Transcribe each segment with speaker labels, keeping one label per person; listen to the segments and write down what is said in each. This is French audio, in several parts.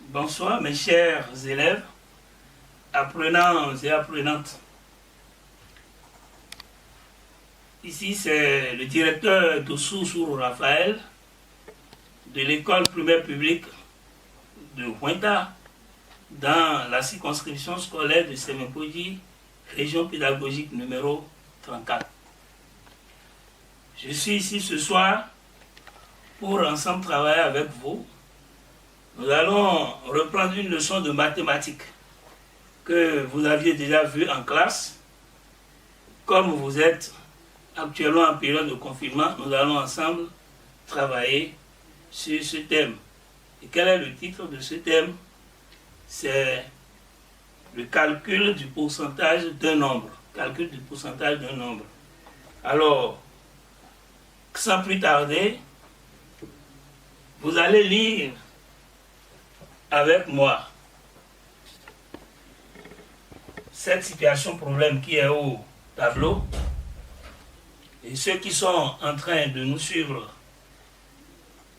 Speaker 1: Bonsoir mes chers élèves, apprenants et apprenantes. Ici c'est le directeur Dossou Sourou Raphaël de l'école primaire publique de Huenta dans la circonscription scolaire de Sémépoudi, région pédagogique numéro 34. Je suis ici ce soir pour ensemble travailler avec vous. Nous allons reprendre une leçon de mathématiques que vous aviez déjà vue en classe. Comme vous êtes actuellement en période de confinement, nous allons ensemble travailler sur ce thème. Et quel est le titre de ce thème? C'est le calcul du pourcentage d'un nombre. Calcul du pourcentage d'un nombre. Alors, sans plus tarder, vous allez lire avec moi cette situation problème qui est au tableau, et ceux qui sont en train de nous suivre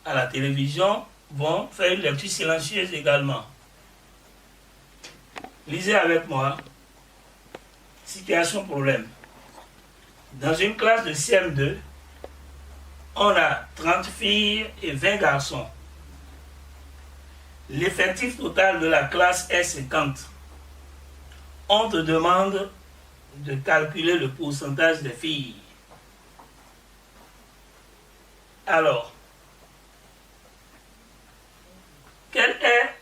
Speaker 1: à la télévision vont faire une lecture silencieuse également. Lisez avec moi. Situation problème. Dans une classe de CM2, on a 30 filles et 20 garçons. L'effectif total de la classe est 50. On te demande de calculer le pourcentage des filles. Alors, quel est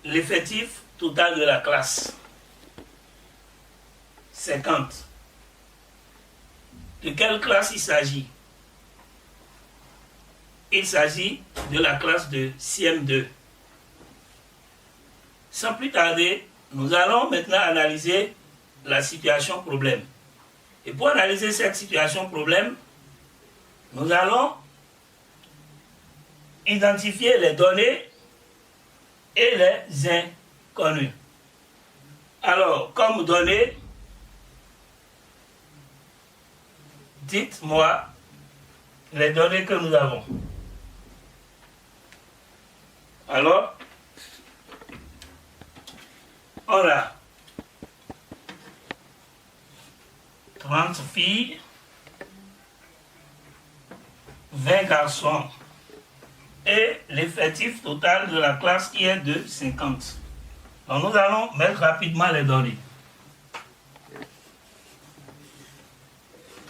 Speaker 1: l'effectif total de la classe? 50. De quelle classe il s'agit? Il s'agit de la classe de CM2. Sans plus tarder, nous allons maintenant analyser la situation problème. Et pour analyser cette situation problème, nous allons identifier les données et les inconnus. Alors, comme données, dites-moi les données que nous avons. Alors, on a 30 filles, 20 garçons et l'effectif total de la classe qui est de 50. Donc nous allons mettre rapidement les données.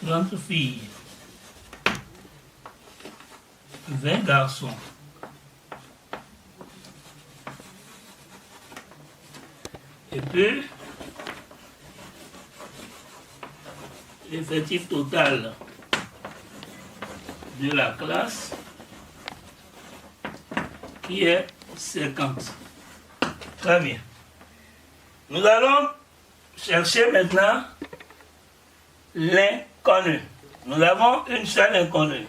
Speaker 1: 30 filles, 20 garçons. Et puis, l'effectif total de la classe qui est 50. Très bien. Nous allons chercher maintenant l'inconnu. Nous avons une seule inconnue.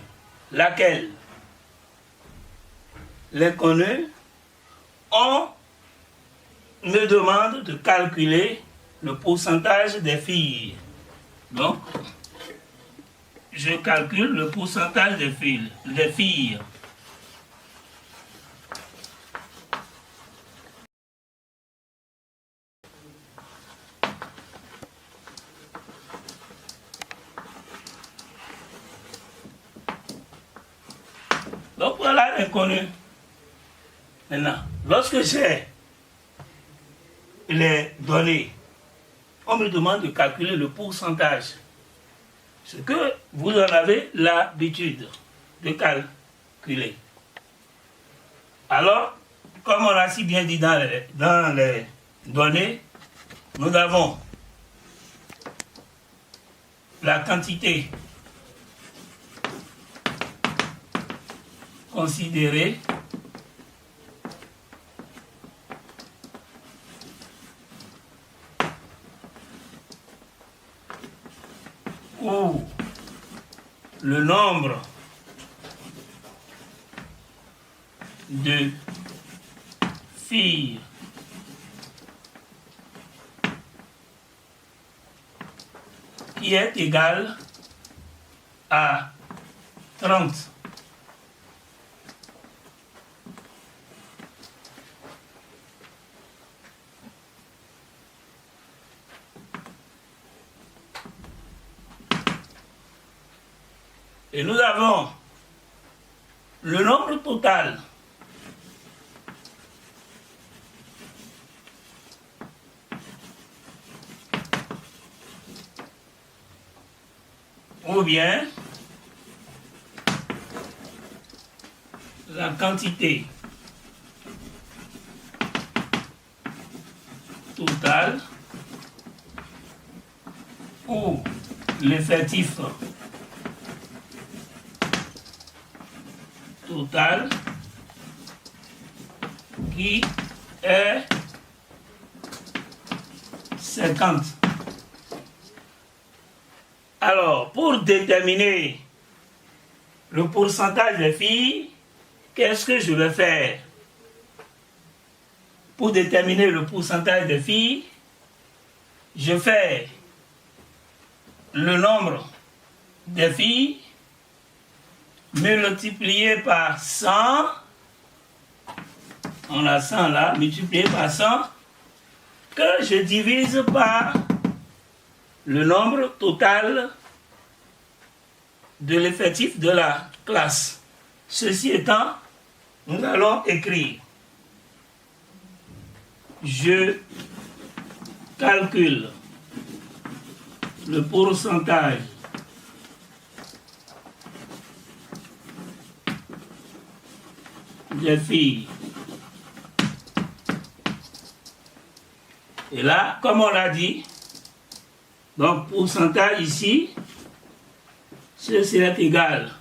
Speaker 1: Laquelle? L'inconnu, on me demande de calculer le pourcentage des filles. Donc, je calcule le pourcentage des filles. Donc voilà l'inconnu. Maintenant, lorsque j'ai les données, on me demande de calculer le pourcentage. Ce que vous en avez l'habitude de calculer. Alors, comme on l'a si bien dit dans les données, nous avons la quantité considérée ou le nombre de filles qui est égal à 30. Et nous avons le nombre total ou bien la quantité totale ou l'effectif total qui est 50. Alors, pour déterminer le pourcentage des filles, qu'est-ce que je vais faire? Pour déterminer le pourcentage des filles, je fais le nombre des filles multiplié par 100, on a 100 là, multiplié par 100, que je divise par le nombre total de l'effectif de la classe. Ceci étant, nous allons écrire: je calcule le pourcentage des filles. Et là, comme on l'a dit, donc pourcentage ici, ceci est égal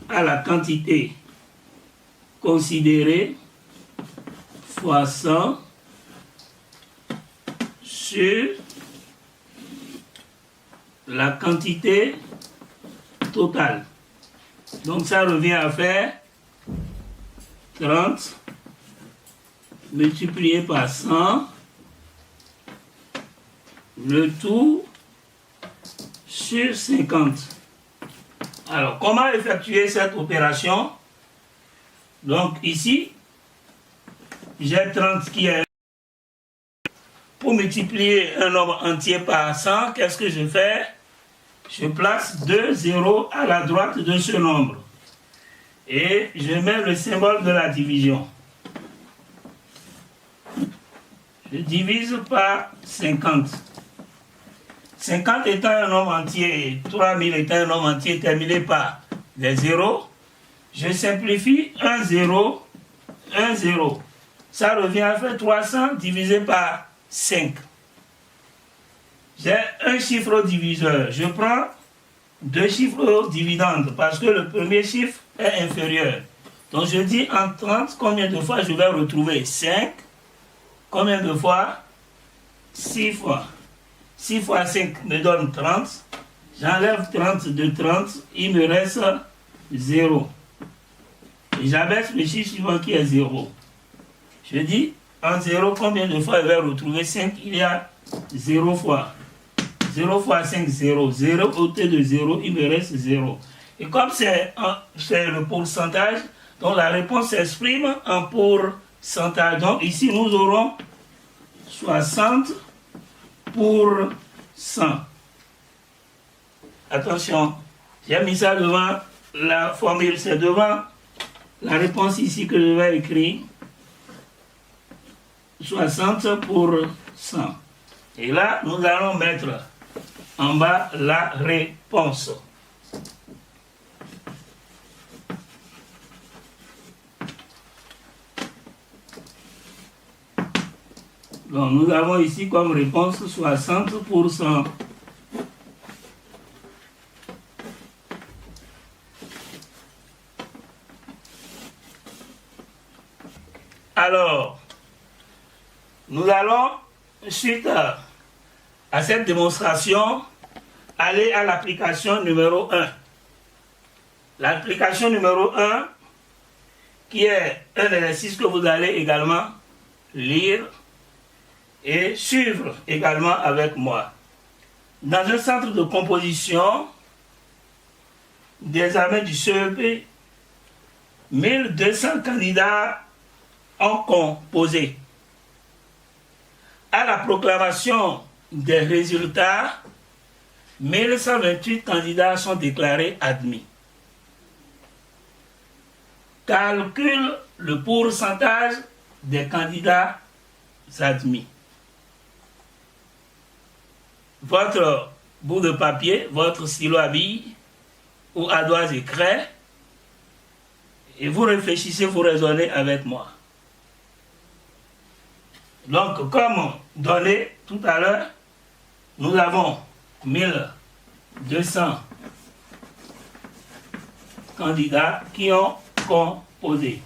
Speaker 1: à la quantité considérée fois 100 sur la quantité totale. Donc ça revient à faire 30 multiplié par 100, le tout sur 50. Alors, comment effectuer cette opération? Donc ici, j'ai 30 qui est... Pour multiplier un nombre entier par 100, qu'est-ce que je fais? Je place 2 zéros à la droite de ce nombre. Et je mets le symbole de la division. Je divise par 50. 50 étant un nombre entier, 3000 étant un nombre entier terminé par des zéros, je simplifie 1 0, 1 0. Ça revient à faire 300 divisé par 5. J'ai un chiffre diviseur. Je prends deux chiffres dividendes parce que le premier chiffre est inférieur. Donc je dis en 30 combien de fois je vais retrouver 5. Combien de fois? 6 fois. 6 fois 5 me donne 30. J'enlève 30 de 30. Il me reste 0. Et j'abaisse le chiffre suivant qui est 0. Je dis en 0 combien de fois je vais retrouver 5? Il y a 0 fois. 0 fois 5, 0. 0 ôté de 0, il me reste 0. Et comme c'est le pourcentage, donc la réponse s'exprime en pourcentage. Donc ici, nous aurons 60 pour 100. Attention, j'ai mis ça devant la formule, c'est devant la réponse ici que je vais écrire. 60 pour 100. Et là, nous allons mettre en bas la réponse. Donc, nous avons ici comme réponse 60%. Alors, nous allons, suite à cette démonstration, aller à l'application numéro 1. L'application numéro 1, qui est un exercice que vous allez également lire et suivre également avec moi. Dans un centre de composition, des examens du CEP, 1200 candidats ont composé. À la proclamation des résultats, 1128 candidats sont déclarés admis. Calcule le pourcentage des candidats admis. Votre bout de papier, votre stylo à billes ou ardoise et craie, et vous réfléchissez, vous raisonnez avec moi. Donc, comme donné tout à l'heure, nous avons 1200 candidats qui ont composé.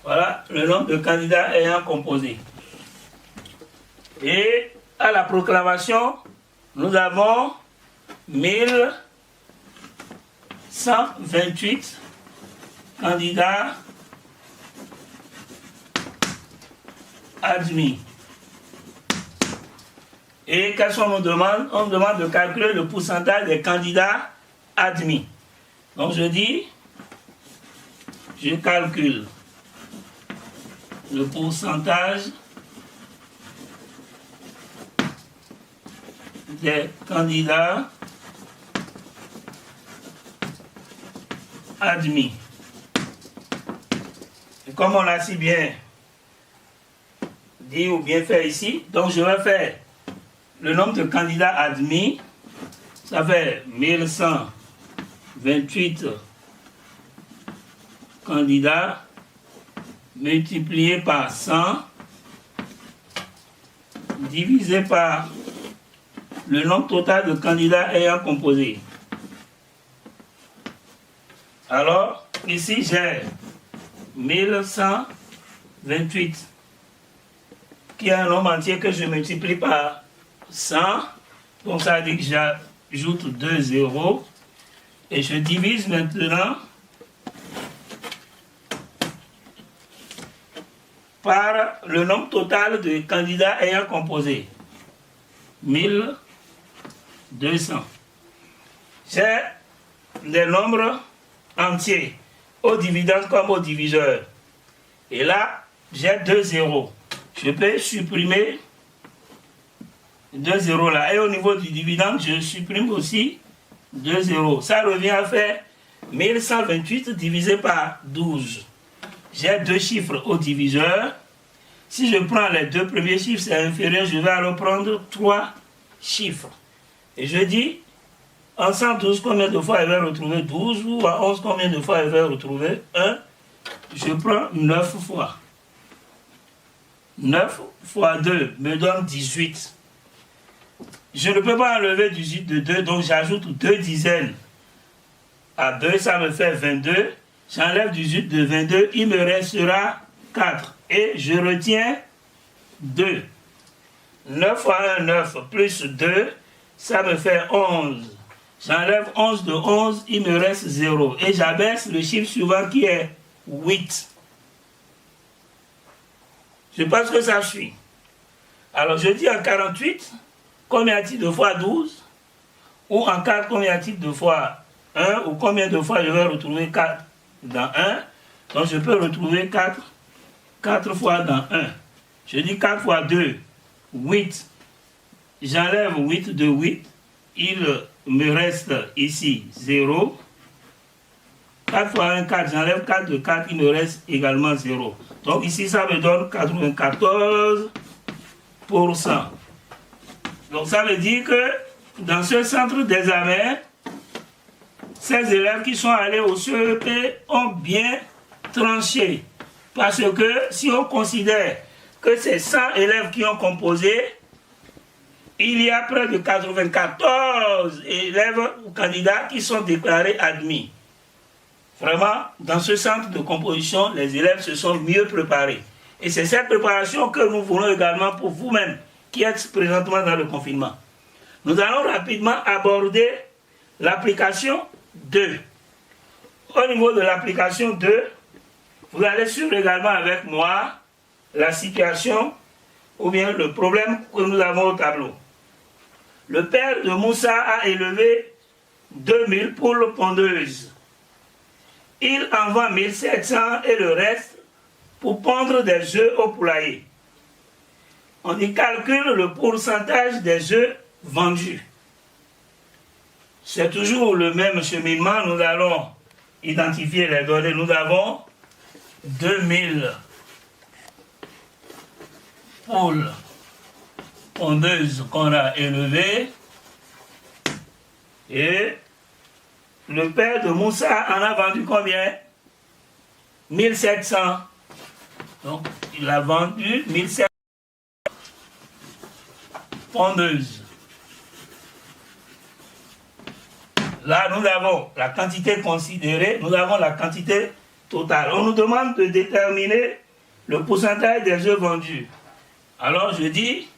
Speaker 1: Voilà le nombre de candidats ayant composé. Et à la proclamation, nous avons 1128 candidats admis. Et qu'est-ce qu'on nous demande? On nous demande de calculer le pourcentage des candidats admis. Donc je dis, je calcule le pourcentage des candidats admis. Et comme on l'a si bien dit ou bien fait ici, donc je vais faire le nombre de candidats admis, ça fait 1128 candidats multiplié par 100 divisé par le nombre total de candidats ayant composé. Alors, ici j'ai 1128 qui est un nombre entier que je multiplie par 100. Donc ça veut dire que j'ajoute 2 zéros et je divise maintenant par le nombre total de candidats ayant composé. 1200. J'ai des nombres entiers, au dividende comme au diviseur. Et là, j'ai 2 zéros. Je peux supprimer 2 zéros là. Et au niveau du dividende, je supprime aussi 2 zéros. Ça revient à faire 1128 divisé par 12. J'ai 2 chiffres au diviseur. Si je prends les 2 premiers chiffres, c'est inférieur, je vais alors prendre 3 chiffres. Et je dis, en 112, combien de fois elle va retrouver 12, ou en 11, combien de fois elle va retrouver 1. Je prends 9 fois. 9 fois 2 me donne 18. Je ne peux pas enlever 18 de 2, donc j'ajoute 2 dizaines. À 2, ça me fait 22. J'enlève 18 de 22, il me restera 4. Et je retiens 2. 9 fois 1, 9, plus 2, ça me fait 11. J'enlève 11 de 11, il me reste 0. Et j'abaisse le chiffre suivant qui est 8. Je pense que ça suit. Alors je dis en 48, combien y a-t-il de fois 12? Ou en 4, combien y a-t-il de fois 1? Ou combien de fois je vais retrouver 4 dans 1? Donc je peux retrouver 4 fois dans 1. Je dis 4 fois 2, 8. J'enlève 8 de 8. Il me reste ici 0. 4 fois 1, 4. J'enlève 4 de 4. Il me reste également 0. Donc ici, ça me donne 94%. Donc ça veut dire que dans ce centre d'examen, ces élèves qui sont allés au CEP ont bien tranché. Parce que si on considère que c'est 100 élèves qui ont composé, il y a près de 94 élèves ou candidats qui sont déclarés admis. Vraiment, dans ce centre de composition, les élèves se sont mieux préparés. Et c'est cette préparation que nous voulons également pour vous-même, qui êtes présentement dans le confinement. Nous allons rapidement aborder l'application 2. Au niveau de l'application 2, vous allez suivre également avec moi la situation ou bien le problème que nous avons au tableau. le père de Moussa a élevé 2000 poules pondeuses. Il en vend 1700 et le reste pour pondre des œufs au poulailler. On y calcule le pourcentage des œufs vendus. C'est toujours le même cheminement. Nous allons identifier les données. Nous avons 2000 poules pondeuses qu'on a élevées. Et le père de Moussa en a vendu combien? 1700. Donc, il a vendu 1700 pondeuses. Là, nous avons la quantité considérée, nous avons la quantité totale. On nous demande de déterminer le pourcentage des œufs vendus. Alors, je dis,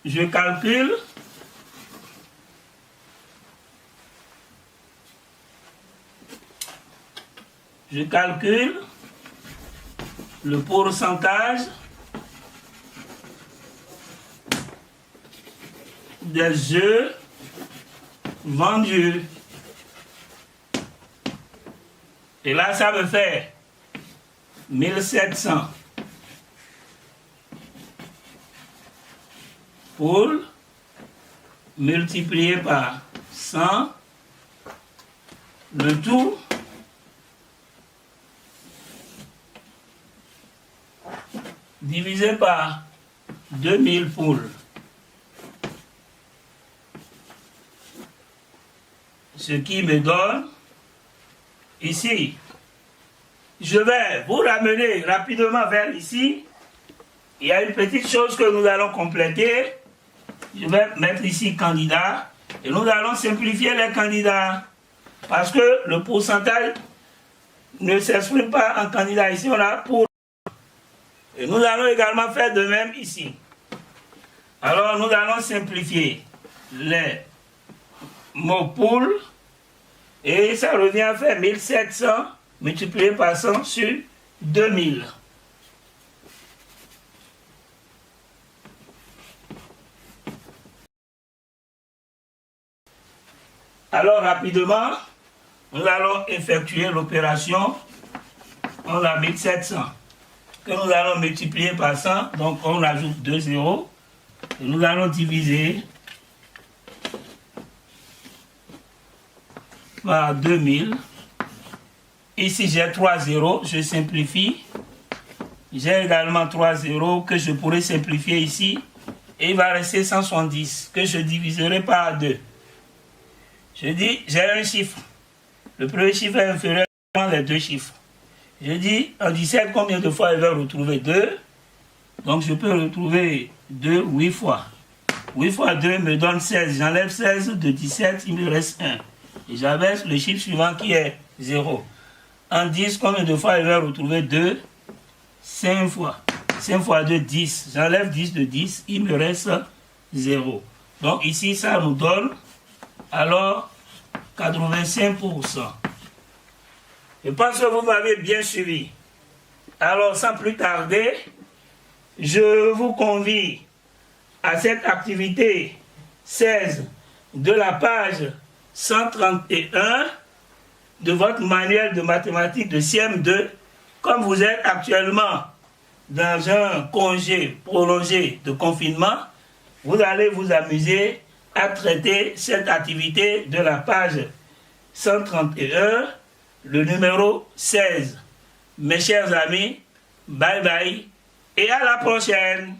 Speaker 1: je calcule le pourcentage des œufs vendus. Et là, ça me fait 1700 poules multiplié par 100, le tout divisé par 2000 poules. Ce qui me donne ici. Je vais vous ramener rapidement vers ici. Il y a une petite chose que nous allons compléter. Je vais mettre ici candidat. Et nous allons simplifier les candidats. Parce que le pourcentage ne s'exprime pas en candidat. Ici, on a pour. Et nous allons également faire de même ici. Alors, nous allons simplifier les mots poules. Et ça revient à faire 1700 multiplié par 100 sur 2000. Alors, rapidement, nous allons effectuer l'opération. On a 1700 que nous allons multiplier par 100. Donc, on ajoute 2 zéros. Et nous allons diviser par 2000. Ici, j'ai 3 zéros. Je simplifie. J'ai également 3 zéros que je pourrais simplifier ici. Et il va rester 170 que je diviserai par 2. Je dis, j'ai un chiffre. Le premier chiffre est inférieur à les deux chiffres. Je dis, en 17, combien de fois il va retrouver 2? Donc, je peux retrouver 2 8 fois. 8 fois 2 me donne 16. J'enlève 16 de 17, il me reste 1. Et j'abaisse le chiffre suivant qui est 0. En 10, combien de fois il va retrouver 2? 5 fois. 5 fois 2, 10. J'enlève 10 de 10, il me reste 0. Donc, ici, ça nous donne alors 85%. Je pense que vous m'avez bien suivi. Alors, sans plus tarder, je vous convie à cette activité 16 de la page 131 de votre manuel de mathématiques de CM2. Comme vous êtes actuellement dans un congé prolongé de confinement, vous allez vous amuser à traiter cette activité de la page 131, le numéro 16. Mes chers amis, bye bye et à la prochaine.